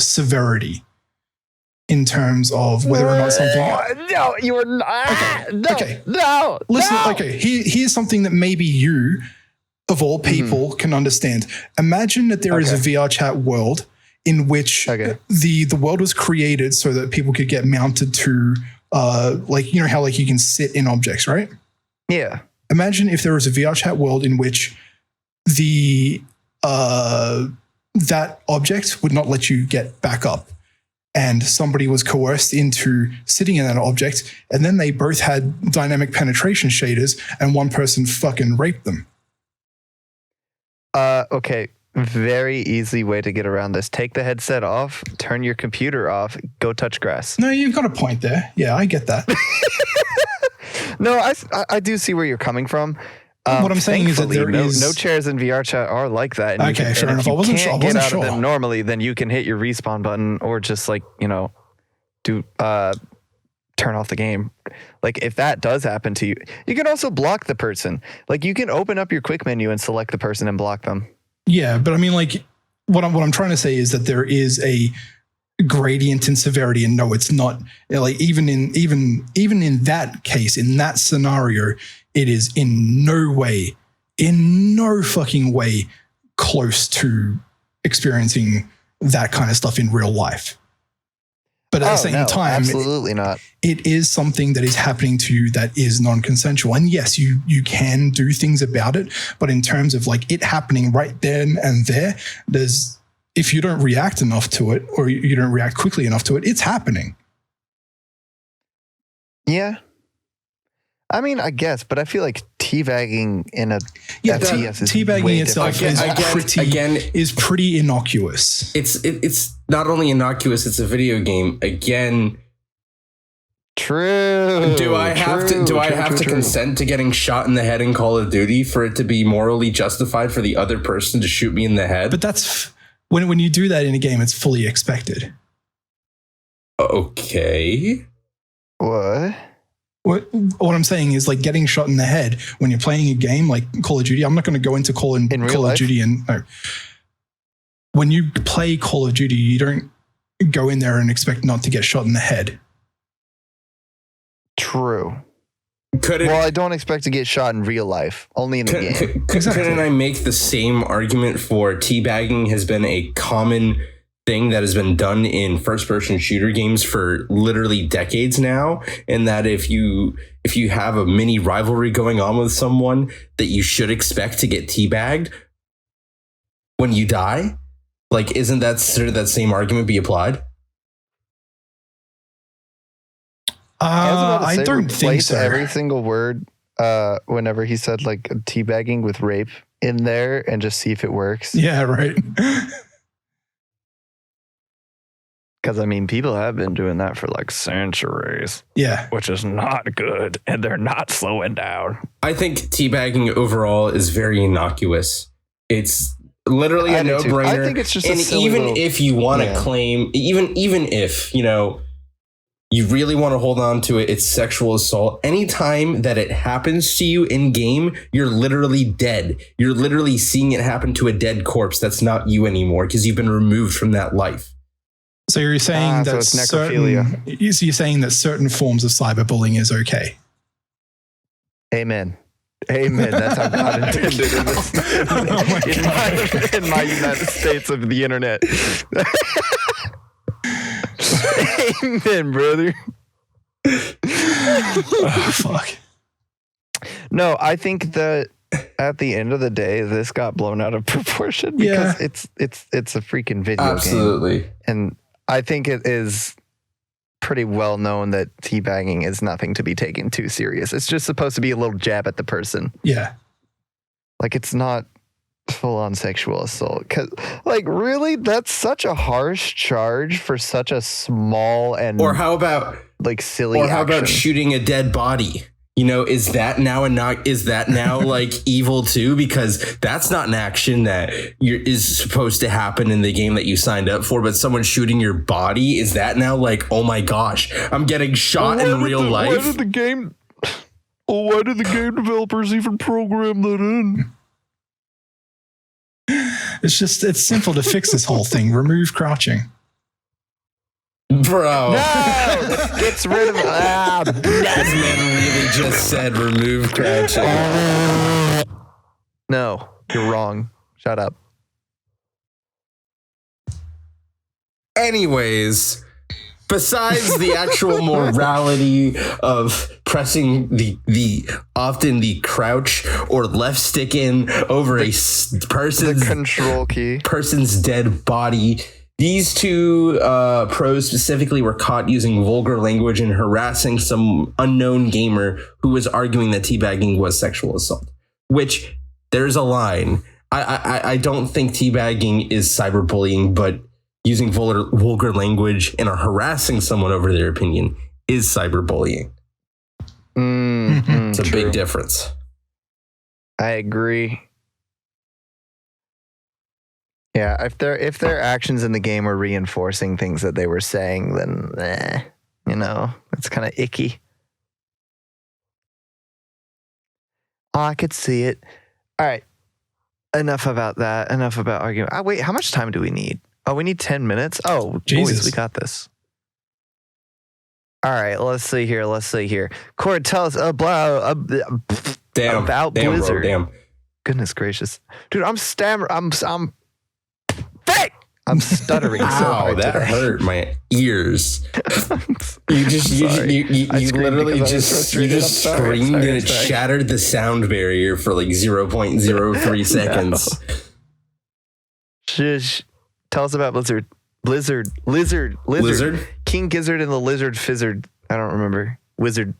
severity, in terms of whether or not something. No, you are not. No, okay. no. Listen, no. okay. Here's something that maybe you, of all people, can understand. Imagine that there is a VR chat world in which the world was created so that people could get mounted to, like, you know how like you can sit in objects, right? Yeah. Imagine if there was a VR chat world in which the that object would not let you get back up, and somebody was coerced into sitting in that object, and then they both had dynamic penetration shaders, and one person fucking raped them. Okay. very easy way to get around this. Take the headset off, turn your computer off, go touch grass. No, you've got a point there. Yeah, I get that. No, I do see where you're coming from. What I'm saying is that no chairs in VR chat are like that. And okay, fair enough. I wasn't sure. Get out of them normally, then you can hit your respawn button or just like, do turn off the game. Like if that does happen to you, you can also block the person. Like you can open up your quick menu and select the person and block them. Yeah, but I mean, like what I'm trying to say is that there is a gradient in severity, and no, it's not like even in that case, in that scenario, it is in no fucking way close to experiencing that kind of stuff in real life. But at the same time, absolutely not. It is something that is happening to you that is non-consensual. And yes, you can do things about it, but in terms of like it happening right then and there, if you don't react enough to it or you don't react quickly enough to it, it's happening. Yeah. I mean, I guess, but I feel like teabagging in a FPS is teabagging itself is pretty innocuous. It's not only innocuous; it's a video game. Again, true. Do I have to consent to getting shot in the head in Call of Duty for it to be morally justified for the other person to shoot me in the head? But that's when you do that in a game, it's fully expected. Okay. What? What I'm saying is like getting shot in the head when you're playing a game like Call of Duty. I'm not going to go into Call of Duty and no. When you play Call of Duty, you don't go in there and expect not to get shot in the head. True. Well, I don't expect to get shot in real life, only in the game. Couldn't I make the same argument for teabagging has been a common thing that has been done in first-person shooter games for literally decades now, and that if you have a mini rivalry going on with someone, that you should expect to get teabagged when you die? Like, isn't that sort of that same argument be applied? I don't think so. Every single word whenever he said like teabagging with rape in there and just see if it works. Yeah, right. Because, I mean, people have been doing that for like centuries. Yeah. Which is not good. And they're not slowing down. I think teabagging overall is very innocuous. It's literally a no-brainer. I think it's just and even if you want to claim, even if, you really want to hold on to it, it's sexual assault. Anytime that it happens to you in game, you're literally dead. You're literally seeing it happen to a dead corpse that's not you anymore because you've been removed from that life. So you're saying that it's necrophilia. You're saying that certain forms of cyberbullying is okay. Amen. That's how God intended in my United States of the internet. Amen, brother. Oh, fuck. No, I think that at the end of the day, this got blown out of proportion because it's a freaking video game. Absolutely. And I think it is pretty well known that teabagging is nothing to be taken too serious. It's just supposed to be a little jab at the person. Yeah. Like, it's not full-on sexual assault. 'Cause, like, really? That's such a harsh charge for such a small and... Or how about... like, silly Or how action. about shooting a dead body? Is that now like evil too? Because that's not an action that is supposed to happen in the game that you signed up for. But someone shooting your body, is that now like, oh my gosh, I'm getting shot in real life? Why did the game developers even program that in? It's simple to fix this whole thing. Remove crouching. Bro. No! Gets rid of... This man really just said remove crouching. No, you're wrong. Shut up. Anyways, besides the actual morality of pressing the often the crouch or left stick in over a person's control key, person's dead body, these two pros specifically were caught using vulgar language and harassing some unknown gamer who was arguing that teabagging was sexual assault. Which there's a line. I don't think teabagging is cyberbullying, but using vulgar language and harassing someone over their opinion is cyberbullying. It's a big difference. I agree. Yeah, if their actions in the game were reinforcing things that they were saying, then it's kind of icky. Oh, I could see it. All right. Enough about that. Enough about arguing. Wait, how much time do we need? Oh, we need 10 minutes? Oh, Jesus. Boys, we got this. All right, let's see here. Cord, tell us about Blizzard. Bro, damn. Goodness gracious. Dude, I'm stuttering so hard that today. hurt my ears. You literally just screamed and it shattered the sound barrier for like 0.03 seconds. Shush. Tell us about Blizzard. Lizard. King Gizzard and the Lizard Fizzard. I don't remember. Lizard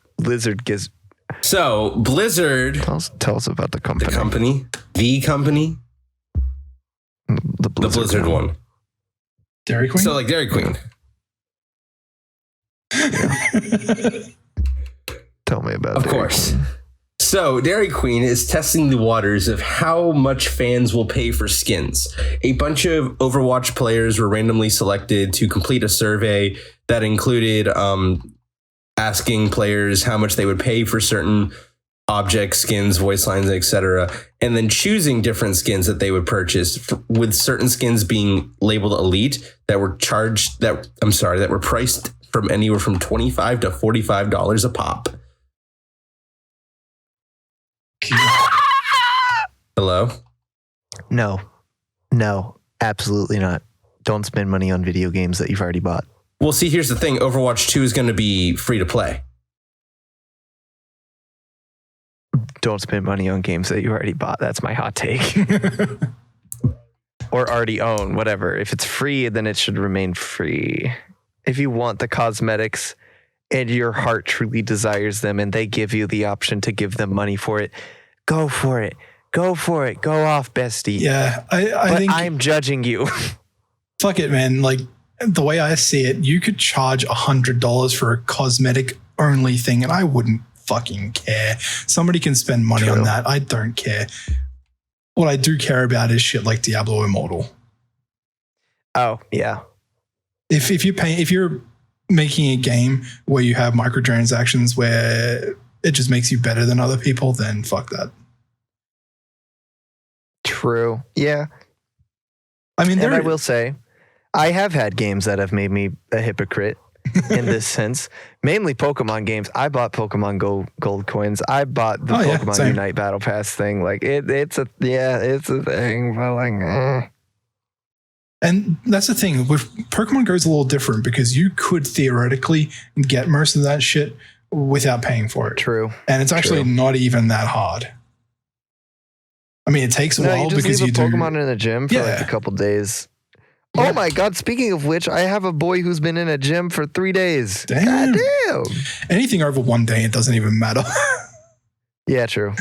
Gizzard. So Blizzard. Tell us about the company. The company. The Blizzard one. Dairy Queen? So like Dairy Queen. Tell me about Of Dairy course. Queen. So Dairy Queen is testing the waters of how much fans will pay for skins. A bunch of Overwatch players were randomly selected to complete a survey that included asking players how much they would pay for certain objects, skins, voice lines, etc., and then choosing different skins that they would purchase, with certain skins being labeled elite that were priced from anywhere from $25 to $45 a pop. Hello? No, absolutely not. Don't spend money on video games that you've already bought. Well, see, here's the thing. Overwatch 2 is going to be free to play. Don't spend money on games that you already bought. That's my hot take. Or already own, whatever. If it's free, then it should remain free. If you want the cosmetics and your heart truly desires them and they give you the option to give them money for it, go for it. Go for it. Go off, bestie. Yeah, I think I'm judging you. Fuck it, man. Like, the way I see it, you could charge $100 for a cosmetic only thing, and I wouldn't fucking care. Somebody can spend money on that. I don't care. What I do care about is shit like Diablo Immortal. Oh, yeah. If you're making a game where you have microtransactions where it just makes you better than other people, then fuck that. True. Yeah. I mean, and I will say, I have had games that have made me a hypocrite in this sense. Mainly Pokemon games. I bought Pokemon Gold coins. I bought the Pokemon Unite Battle Pass thing. Like it's a thing. But like, And that's the thing with Pokemon Go is a little different because you could theoretically get most of that shit without paying for it. True. And it's actually not even that hard. I mean, it takes a while because you do Pokemon in the gym for like a couple days. Yeah. Oh my God. Speaking of which, I have a boy who's been in a gym for 3 days. Damn. God damn. Anything over 1 day, it doesn't even matter. Yeah, true.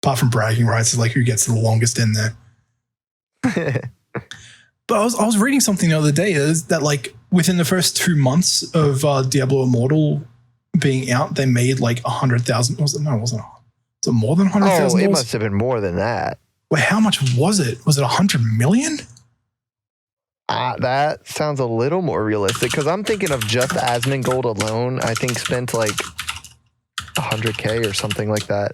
Apart from bragging rights, is like who gets the longest in there. But I was reading something the other day that like within the first 2 months of Diablo Immortal being out, they made like 100,000. Was it more than 100,000? Oh, it must have been more than that. Wait, how much was it? Was it 100 million? That sounds a little more realistic because I'm thinking of just Asmongold alone. I think spent like 100K or something like that.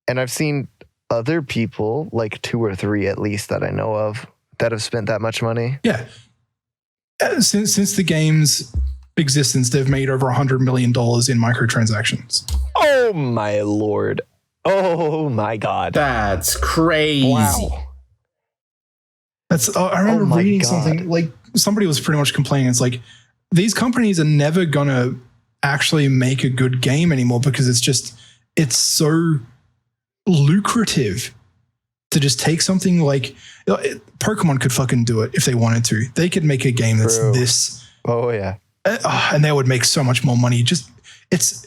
And I've seen other people, like 2 or 3 at least that I know of, that have spent that much money. Yeah. Since the game's existence, they've made over $100 million in microtransactions. Oh my Lord. Oh my God. That's crazy. Wow. I remember reading something like somebody was pretty much complaining. It's like these companies are never going to actually make a good game anymore because it's so lucrative to just take something like Pokemon could fucking do it if they wanted to. They could make a game that's this. Oh yeah. And they would make so much more money. It's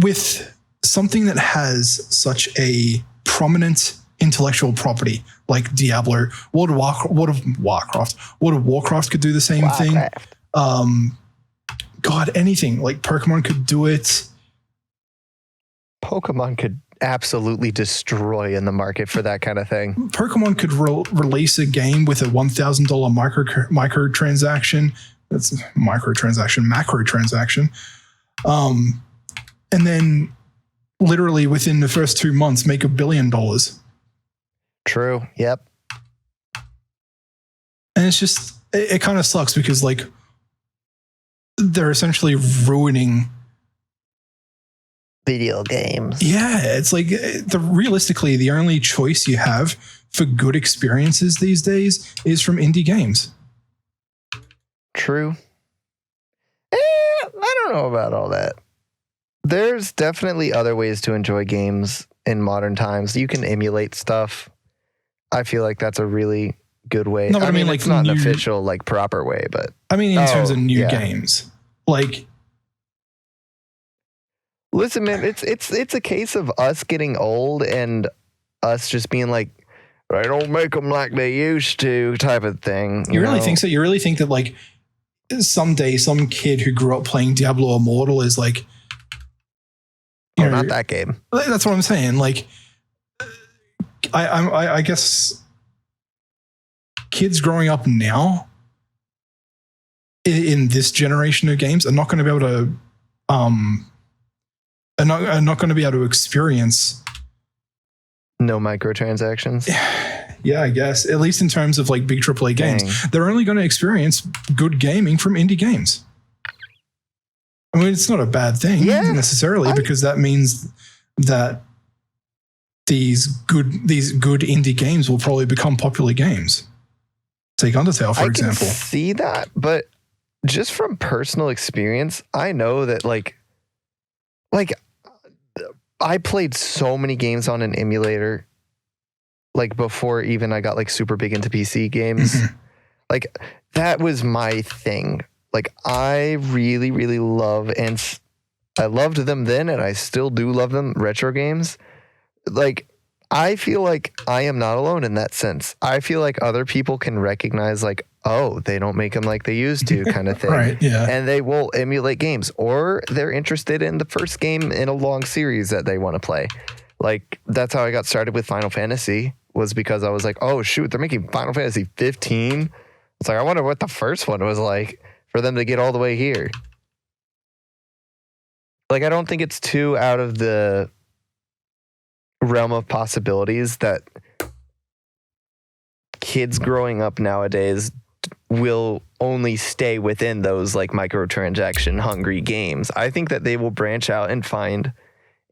with something that has such a prominent intellectual property like Diablo, World of Warcraft could do the same thing. God, anything like Pokemon could do it. Pokemon could absolutely destroy in the market for that kind of thing. Pokemon could release a game with a $1,000 microtransaction. That's macrotransaction. And then literally within the first 2 months, make $1 billion. True. Yep. And it's just, it kind of sucks because like they're essentially ruining video games. Yeah, it's like realistically, the only choice you have for good experiences these days is from indie games. True. I don't know about all that. There's definitely other ways to enjoy games in modern times. You can emulate stuff. I feel like that's a really good way. No, but I mean like it's not an official, like proper way, but I mean in terms of new games, like. Listen, man, it's a case of us getting old and us just being like, they don't make them like they used to, type of thing. You really think so? You really think that like someday some kid who grew up playing Diablo Immortal is like, not that game. That's what I'm saying. Like, I guess kids growing up now in this generation of games are not going to be able to are not going to be able to experience no microtransactions. Yeah, I guess at least in terms of like big AAA games, they're only going to experience good gaming from indie games. I mean, it's not a bad thing necessarily because that means that these good indie games will probably become popular games. Take Undertale, for example. I can see that, but just from personal experience, I know that like I played so many games on an emulator, like before even I got like super big into PC games. Like that was my thing. Like I really, really love, and I loved them then, and I still do love them, retro games. Like I feel like I am not alone in that sense. I feel like other people can recognize like, oh, they don't make them like they used to, kind of thing. Right, yeah. And they will emulate games, or they're interested in the first game in a long series that they want to play. Like that's how I got started with Final Fantasy, was because I was like, oh shoot, they're making Final Fantasy 15. It's like, I wonder what the first one was like for them to get all the way here. Like, I don't think it's too out of the realm of possibilities that kids growing up nowadays will only stay within those like microtransaction hungry games. I think that they will branch out and find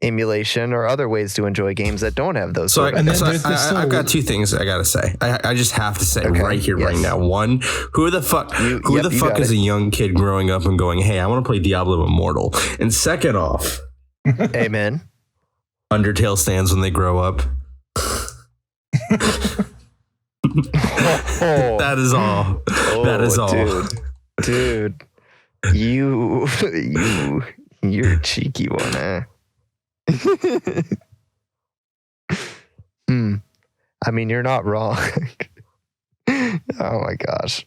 emulation or other ways to enjoy games that don't have those. I've got two things I gotta say. I just have to say right here, right now. One, who the fuck is a young kid growing up and going, hey, I want to play Diablo Immortal? And second off, amen. Undertale stands when they grow up. That is all. That is all. Dude. You're a cheeky one, eh? I mean, you're not wrong. Oh my gosh.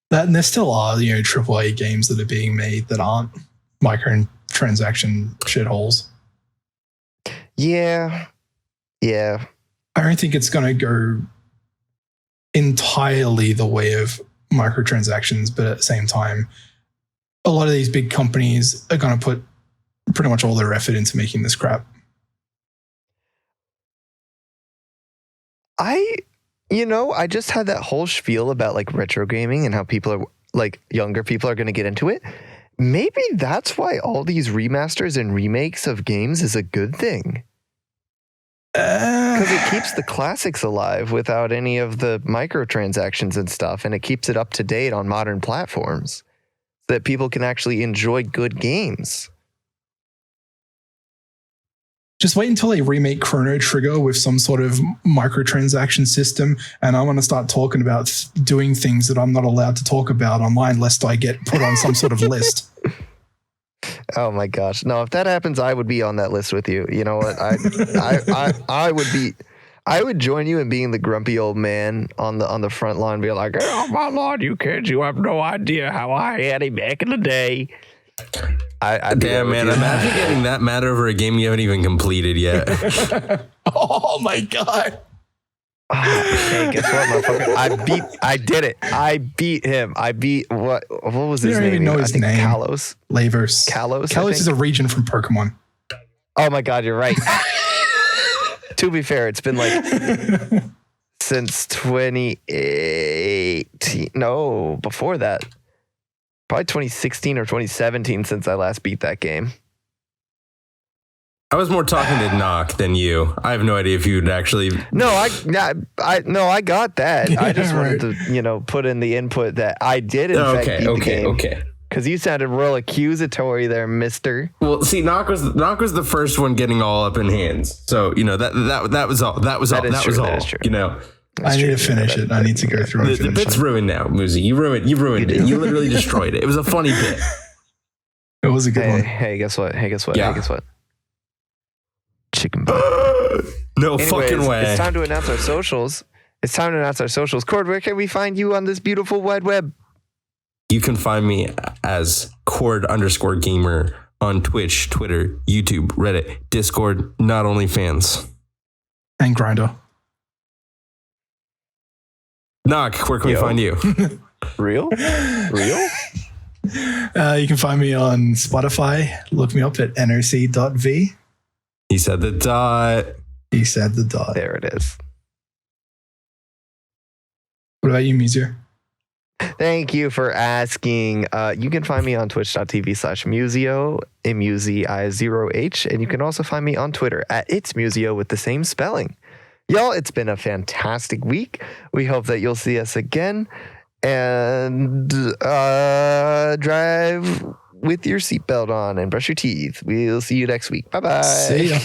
And there still are, AAA games that are being made that aren't microtransaction shitholes. Yeah. I don't think it's going to go entirely the way of microtransactions, but at the same time, a lot of these big companies are going to put pretty much all their effort into making this crap. I just had that whole spiel about like retro gaming and how people are like younger people are going to get into it. Maybe that's why all these remasters and remakes of games is a good thing. Because it keeps the classics alive without any of the microtransactions and stuff, and it keeps it up to date on modern platforms so that people can actually enjoy good games. Just wait until they remake Chrono Trigger with some sort of microtransaction system, and I'm going to start talking about doing things that I'm not allowed to talk about online lest I get put on some sort of list. Oh my gosh. No, if that happens, I would be on that list with you. You know what? I would be I would join you in being the grumpy old man on the front line, be like, "Oh my lord, you kids, you have no idea how I had him back in the day." Damn, man! Imagine getting that mad over a game you haven't even completed yet. Oh my god! Hey, guess what, motherfucker? I did it. I beat him. I beat what was his You don't name? even know his name. Kalos. Lavers. Kalos. Kalos is a region from Pokemon. Oh my god, you're right. To be fair, it's been like since 2018. No, before that. Probably 2016 or 2017 since I last beat that game. I was more talking to Noc than you. I have no idea if you'd actually. No, I got that. I just wanted to, put in the input that I did in fact beat the game. Okay. Because you sounded real accusatory there, mister. Well, see, Noc was the first one getting all up in hands. So that was all. That was all. That was all. That is true. I need to finish it. I need to go through it. The bit's ruined now, Muzi. You ruined it. You literally destroyed it. It was a funny bit. It was a good one. Hey, guess what? Yeah. Hey, guess what? Chicken butt. No Anyways, fucking way. It's time to announce our socials. Cord, where can we find you on this beautiful wide web? You can find me as Cord_gamer on Twitch, Twitter, YouTube, Reddit, Discord, not OnlyFans. And Grindr. Noc, where can we find you? Real? You can find me on Spotify. Look me up at Noc.V. He said the dot. He said the dot. There it is. What about you, Museo? Thank you for asking. You can find me on twitch.tv/Museo, MUZI0H, and you can also find me on Twitter at itsmuseo with the same spelling. Y'all, it's been a fantastic week. We hope that you'll see us again and drive with your seatbelt on and brush your teeth. We'll see you next week. Bye-bye. See ya.